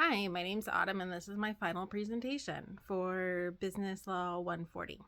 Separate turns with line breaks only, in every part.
Hi, my name's Autumn, and this is my final presentation for Business Law 140.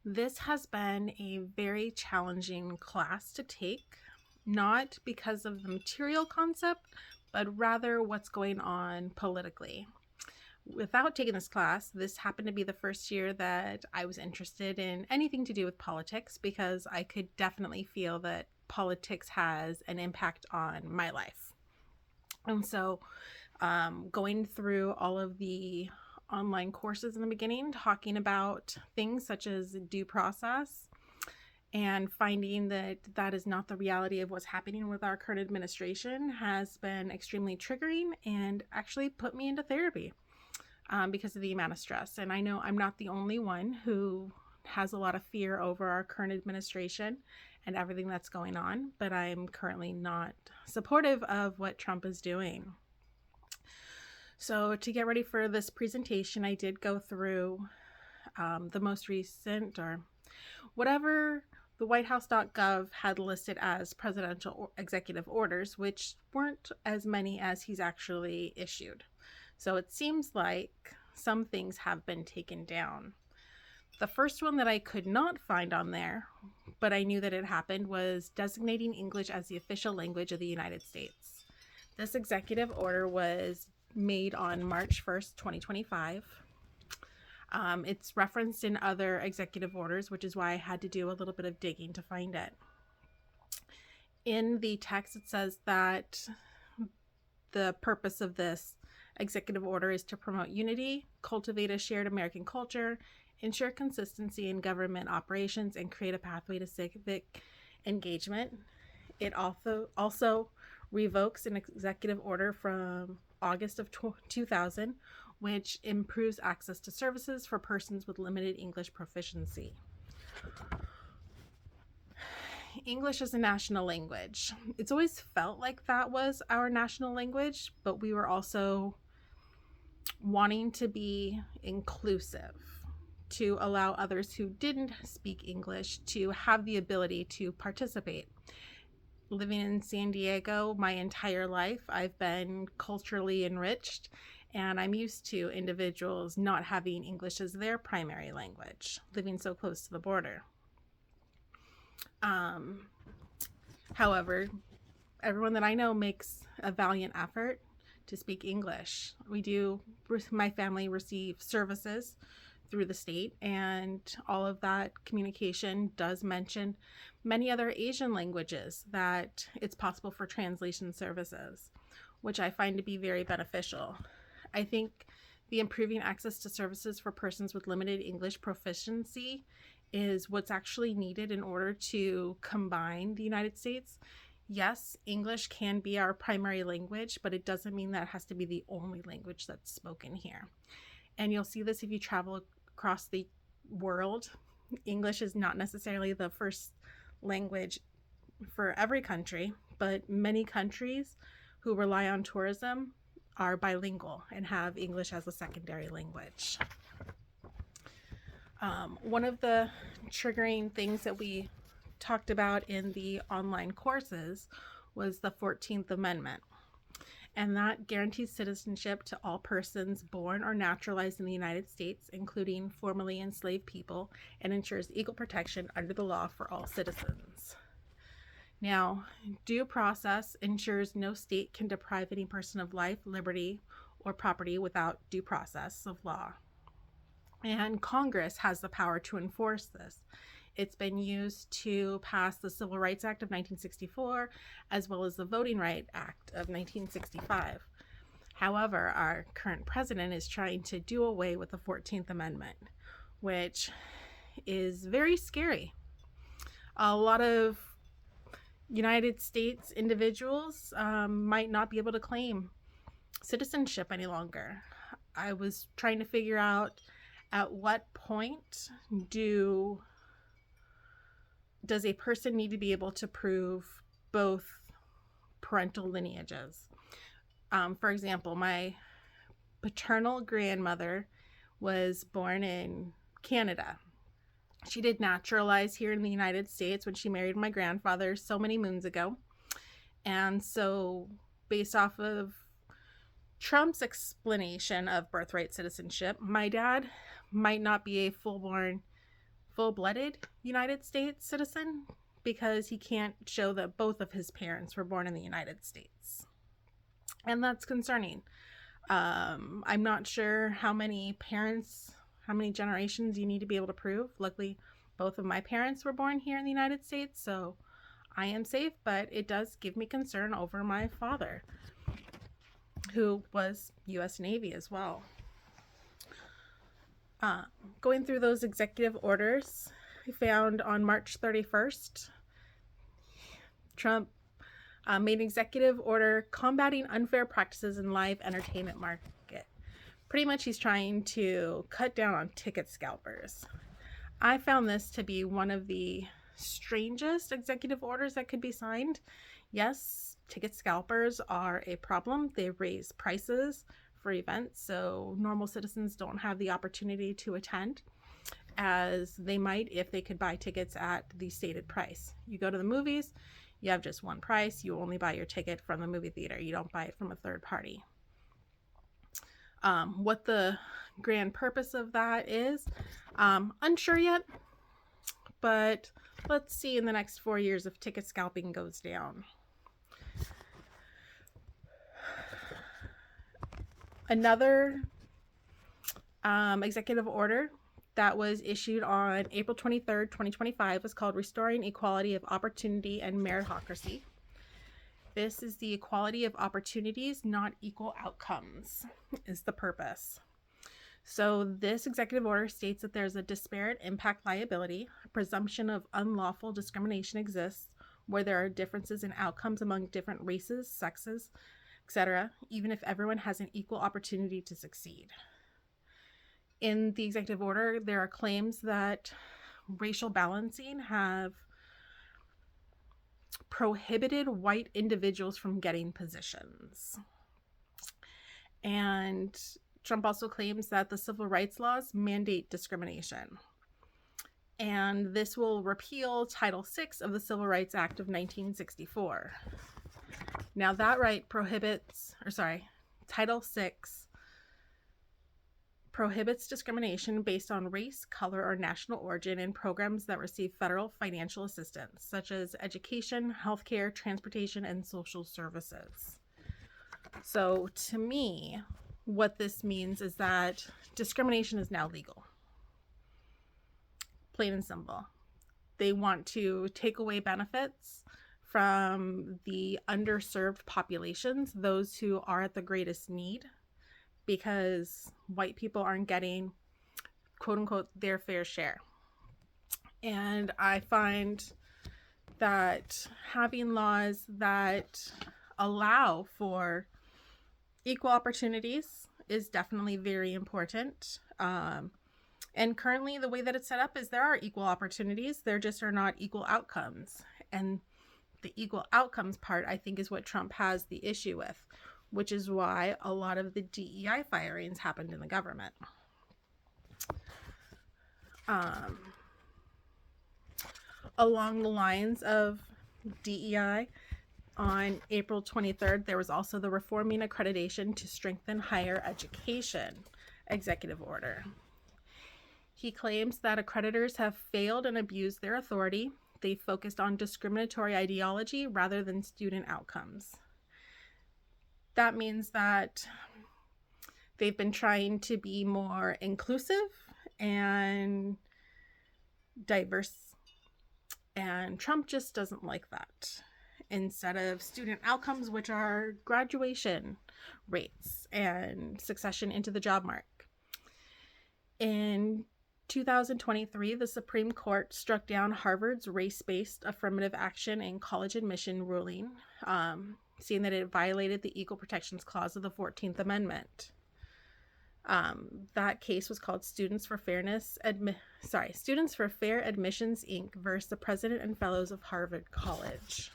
This has been a very challenging class to take, not because of the material concept, but rather what's going on politically. Without taking this class, this happened to be the first year that I was interested in anything to do with politics because I could definitely feel that politics has an impact on my life. And so going through all of the online courses in the beginning, talking about things such as due process, and finding that that is not the reality of what's happening with our current administration has been extremely triggering and actually put me into therapy because of the amount of stress. And I know I'm not the only one who has a lot of fear over our current administration and everything that's going on, but I'm currently not supportive of what Trump is doing. So to get ready for this presentation, I did go through the most recent, or whatever the whitehouse.gov had listed as presidential executive orders, which weren't as many as he's actually issued. So it seems like some things have been taken down. The first one that I could not find on there, but I knew that it happened, was designating English as the official language of the United States. This executive order was made on March 1st, 2025. It's referenced in other executive orders, which is why I had to do a little bit of digging to find it. In the text, it says that the purpose of this executive order is to promote unity, cultivate a shared American culture, ensure consistency in government operations, and create a pathway to civic engagement. It also revokes an executive order from August of 2000, which improves access to services for persons with limited English proficiency. English is a national language. It's always felt like that was our national language, but we were also wanting to be inclusive, to allow others who didn't speak English to have the ability to participate. Living in San Diego my entire life, I've been culturally enriched, and I'm used to individuals not having English as their primary language, living so close to the border. However, everyone that I know makes a valiant effort to speak English. My family receives services through the state, and all of that communication does mention many other Asian languages that it's possible for translation services, which I find to be very beneficial. I think the improving access to services for persons with limited English proficiency is what's actually needed in order to combine the United States. Yes, English can be our primary language, but it doesn't mean that it has to be the only language that's spoken here. And you'll see this if you travel across the world. English is not necessarily the first language for every country, but many countries who rely on tourism are bilingual and have English as a secondary language. One of the triggering things that we talked about in the online courses was the 14th Amendment. And that guarantees citizenship to all persons born or naturalized in the United States, including formerly enslaved people, and ensures equal protection under the law for all citizens. Now, due process ensures no state can deprive any person of life, liberty, or property without due process of law. And Congress has the power to enforce this. It's been used to pass the Civil Rights Act of 1964, as well as the Voting Rights Act of 1965. However, our current president is trying to do away with the 14th Amendment, which is very scary. A lot of United States individuals might not be able to claim citizenship any longer. I was trying to figure out at what point does a person need to be able to prove both parental lineages? For example, my paternal grandmother was born in Canada. She did naturalize here in the United States when she married my grandfather so many moons ago. And so based off of Trump's explanation of birthright citizenship, my dad might not be a full-blooded United States citizen because he can't show that both of his parents were born in the United States. And that's concerning. I'm not sure how many generations you need to be able to prove. Luckily, both of my parents were born here in the United States, so I am safe, but it does give me concern over my father, who was U.S. Navy as well. Going through those executive orders, I found on March 31st, Trump made an executive order combating unfair practices in live entertainment market. Pretty much he's trying to cut down on ticket scalpers. I found this to be one of the strangest executive orders that could be signed. Yes, ticket scalpers are a problem. They raise prices for events, so normal citizens don't have the opportunity to attend as they might if they could buy tickets at the stated price. You go to the movies, you have just one price. You only buy your ticket from the movie theater. You don't buy it from a third party. What the grand purpose of that is, unsure yet, but let's see in the next 4 years if ticket scalping goes down. Another executive order that was issued on April 23rd, 2025 was called Restoring Equality of Opportunity and Meritocracy. This is the equality of opportunities, not equal outcomes, is the purpose. So this executive order states that there's a disparate impact liability. A presumption of unlawful discrimination exists where there are differences in outcomes among different races, sexes, etc., even if everyone has an equal opportunity to succeed. In the executive order, there are claims that racial balancing have prohibited white individuals from getting positions. And Trump also claims that the civil rights laws mandate discrimination. And this will repeal Title VI of the Civil Rights Act of 1964. Now that right Title VI prohibits discrimination based on race, color, or national origin in programs that receive federal financial assistance, such as education, healthcare, transportation, and social services. So to me, what this means is that discrimination is now legal. Plain and simple. They want to take away benefits from the underserved populations, those who are at the greatest need, because white people aren't getting, quote unquote, their fair share. And I find that having laws that allow for equal opportunities is definitely very important. And currently the way that it's set up is there are equal opportunities, there just are not equal outcomes. And the equal outcomes part, I think, is what Trump has the issue with, which is why a lot of the DEI firings happened in the government. Along the lines of DEI, on April 23rd, there was also the Reforming Accreditation to Strengthen Higher Education executive order. He claims that accreditors have failed and abused their authority. They focused on discriminatory ideology rather than student outcomes. That means that they've been trying to be more inclusive and diverse, and Trump just doesn't like that. Instead of student outcomes, which are graduation rates and succession into the job market. In 2023, the Supreme Court struck down Harvard's race-based affirmative action in college admission ruling, seeing that it violated the Equal Protections Clause of the 14th Amendment. That case was called Students for Fair Admissions, Inc. versus the President and Fellows of Harvard College.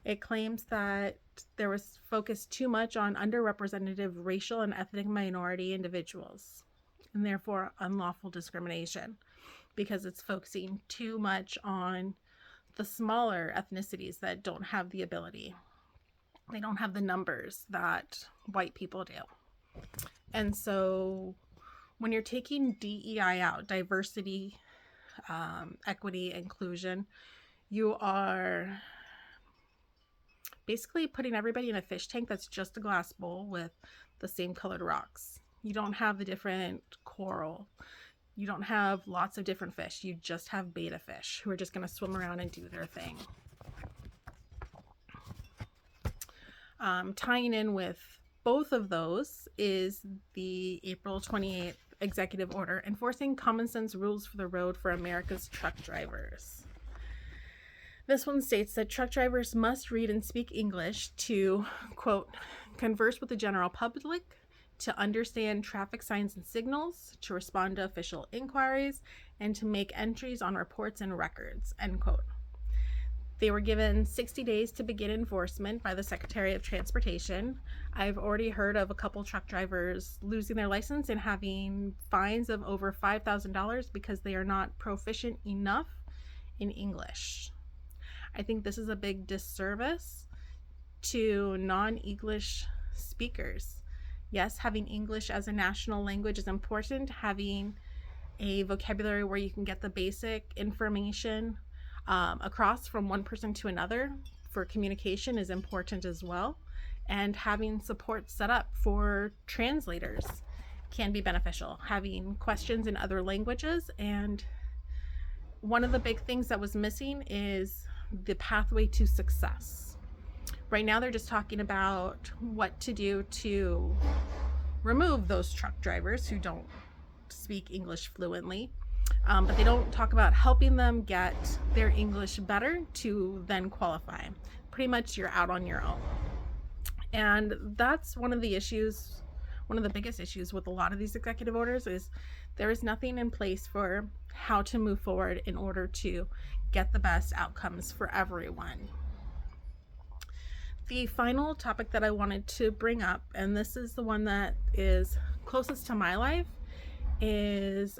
It claims that there was focused too much on underrepresented racial and ethnic minority individuals, and therefore unlawful discrimination, because it's focusing too much on the smaller ethnicities that don't have the ability. They don't have the numbers that white people do. And so when you're taking DEI out, diversity, equity, inclusion, you are basically putting everybody in a fish tank that's just a glass bowl with the same colored rocks. You don't have the different coral. You don't have lots of different fish. You just have beta fish who are just going to swim around and do their thing. Tying in with both of those is the April 28th executive order enforcing common sense rules for the road for America's truck drivers. This one states that truck drivers must read and speak English to, quote, converse with the general public, to understand traffic signs and signals, to respond to official inquiries, and to make entries on reports and records, end quote. They were given 60 days to begin enforcement by the Secretary of Transportation. I've already heard of a couple truck drivers losing their license and having fines of over $5,000 because they are not proficient enough in English. I think this is a big disservice to non-English speakers. Yes, having English as a national language is important. Having a vocabulary where you can get the basic information across from one person to another for communication is important as well. And having support set up for translators can be beneficial. Having questions in other languages. And one of the big things that was missing is the pathway to success. Right now, they're just talking about what to do to remove those truck drivers who don't speak English fluently. But they don't talk about helping them get their English better to then qualify. Pretty much you're out on your own. And that's one of the issues, one of the biggest issues with a lot of these executive orders is there is nothing in place for how to move forward in order to get the best outcomes for everyone. The final topic that I wanted to bring up, and this is the one that is closest to my life, is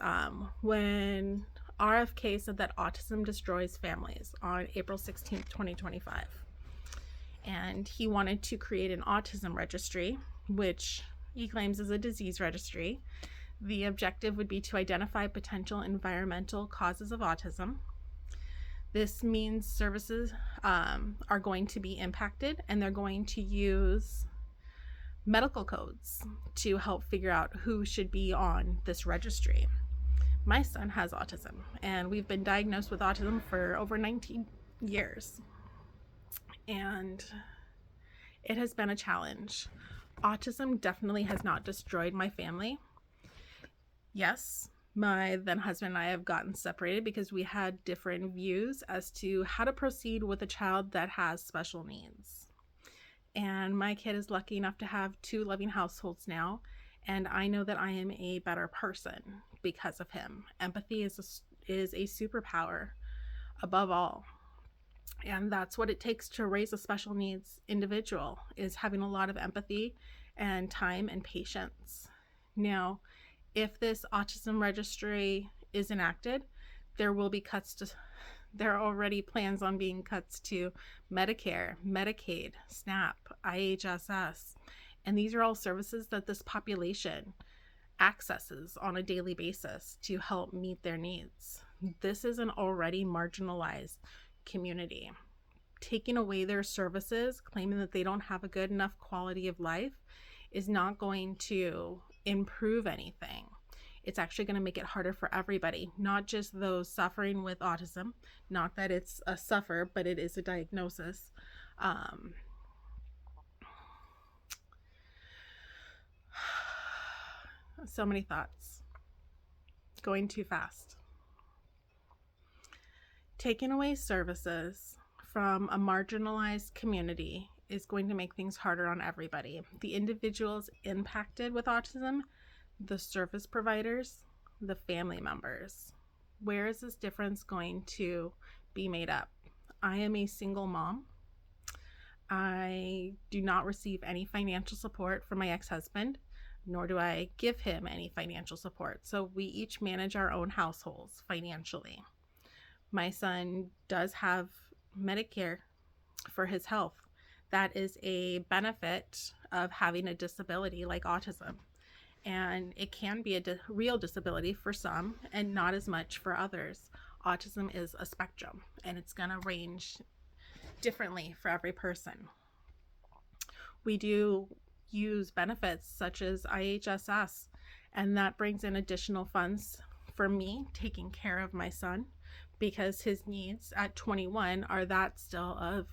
when RFK said that autism destroys families on April 16th, 2025. And he wanted to create an autism registry, which he claims is a disease registry. The objective would be to identify potential environmental causes of autism. This means services are going to be impacted, and they're going to use medical codes to help figure out who should be on this registry. My son has autism, and we've been diagnosed with autism for over 19 years. And it has been a challenge. Autism definitely has not destroyed my family. Yes, my then husband and I have gotten separated because we had different views as to how to proceed with a child that has special needs. And my kid is lucky enough to have 2 loving households now, and I know that I am a better person because of him. Empathy is a superpower above all. And that's what it takes to raise a special needs individual, is having a lot of empathy and time and patience. Now, if this autism registry is enacted, there will be cuts to, there are already plans on being cuts to Medicare, Medicaid, SNAP, IHSS, and these are all services that this population accesses on a daily basis to help meet their needs. This is an already marginalized community. Taking away their services, claiming that they don't have a good enough quality of life, is not going to improve anything. It's actually going to make it harder for everybody, not just those suffering with autism. Not that it's a suffer, but it is a diagnosis. So many thoughts. Going too fast. Taking away services from a marginalized community is going to make things harder on everybody. The individuals impacted with autism, the service providers, the family members. Where is this difference going to be made up? I am a single mom. I do not receive any financial support from my ex-husband, nor do I give him any financial support. So we each manage our own households financially. My son does have Medicare for his health. That is a benefit of having a disability like autism. And it can be a real disability for some and not as much for others. Autism is a spectrum, and it's going to range differently for every person. We do use benefits such as IHSS, and that brings in additional funds for me taking care of my son, because his needs at 21 are that still of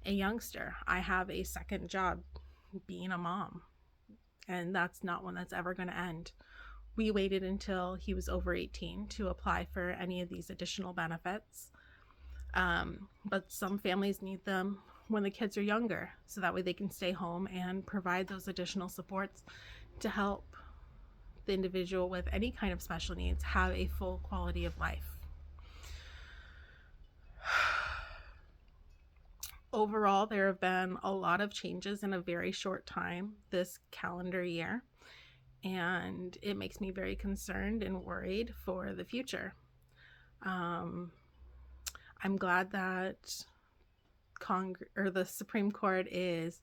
a youngster. I have a second job being a mom, and that's not one that's ever going to end. We waited until he was over 18 to apply for any of these additional benefits. But some families need them when the kids are younger, so that way they can stay home and provide those additional supports to help the individual with any kind of special needs have a full quality of life. Overall, there have been a lot of changes in a very short time this calendar year, and it makes me very concerned and worried for the future. I'm glad that the Supreme Court is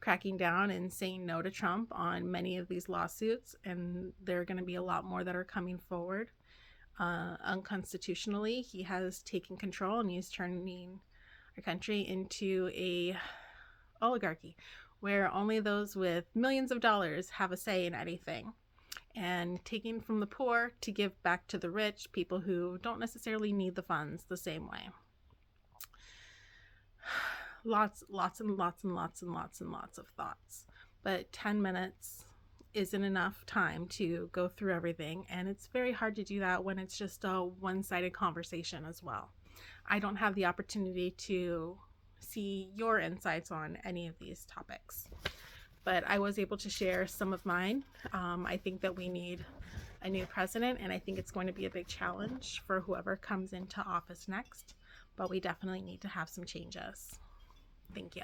cracking down and saying no to Trump on many of these lawsuits, and there are going to be a lot more that are coming forward. Unconstitutionally, he has taken control, and he's turning our country into a oligarchy where only those with millions of dollars have a say in anything, and taking from the poor to give back to the rich, people who don't necessarily need the funds the same way. Lots and lots of thoughts, but 10 minutes isn't enough time to go through everything, and it's very hard to do that when it's just a one-sided conversation as well. I don't have the opportunity to see your insights on any of these topics, but I was able to share some of mine. I think that we need a new president, and I think it's going to be a big challenge for whoever comes into office next, but we definitely need to have some changes. Thank you.